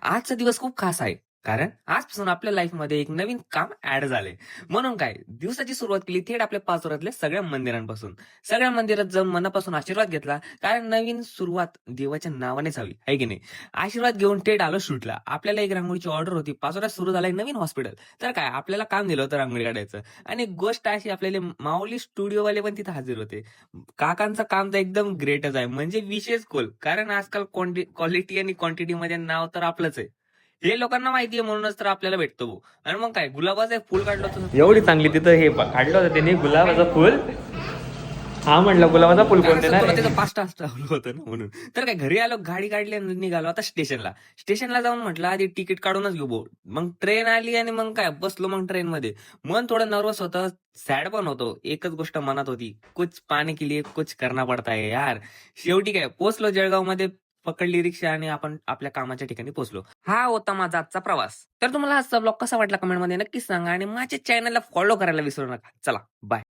आजचा दिवस खूप खास आहे. कारण आजपासून आपल्या लाईफमध्ये एक नवीन काम ॲड झालंय. म्हणून काय दिवसाची सुरुवात केली थेट आपल्या पाचोऱ्यातल्या सगळ्या मंदिरांपासून. सगळ्या मंदिरात जाऊन मनापासून आशीर्वाद घेतला. कारण नवीन सुरुवात देवाच्या नावानेच हवी, आहे की नाही? आशीर्वाद घेऊन थेट आलो शूटला. आपल्याला एक रांगोळीची ऑर्डर होती. पाचोऱ्यात सुरू झालंय नवीन हॉस्पिटल. तर काय आपल्याला काम दिलं होतं रांगोळी काढायचं. आणि गोष्ट अशी आपल्याला माऊली स्टुडिओवाले पण तिथे हजर होते. काकांचं काम तर एकदम ग्रेटच आहे. म्हणजे विशेष खोल. कारण आजकाल क्वालिटी आणि क्वांटिटीमध्ये नाव तर आपलंच आहे. हे लोकांना माहिती आहे म्हणूनच तर आपल्याला भेटतो भाऊ. आणि मग काय गुलाबाचं एक फुल काढलं होतं. एवढी चांगली तिथं हे काढलं होतं त्यांनी गुलाबाचं फुल. हा म्हणलं गुलाबाचा फुल कोण देणार आहे? त्याचं 5 तास ठरवलं होतं ना म्हणून. तर काय घरी आलो, गाडी काढली आणि निघालो आता स्टेशनला. स्टेशनला जाऊन म्हटलं आधी तिकीट काढूनच घेऊ भाऊ. मग ट्रेन आली आणि मग काय बसलो मग ट्रेनमध्ये. मन थोडं नर्वस होतं, सॅड पण होतो. एकच गोष्ट मनात होती, कुछ पाने के लिए कुछ करना पडता है यार. शेवटी काय पोहोचलो जळगावमध्ये, पकडली रिक्षा आणि आपण आपल्या कामाच्या ठिकाणी पोहोचलो. हा होता माझा आजचा प्रवास. तर तुम्हाला आजचा ब्लॉग कसा वाटला कमेंटमध्ये नक्कीच सांगा आणि माझ्या चॅनलला फॉलो करायला विसरू नका. चला बाय.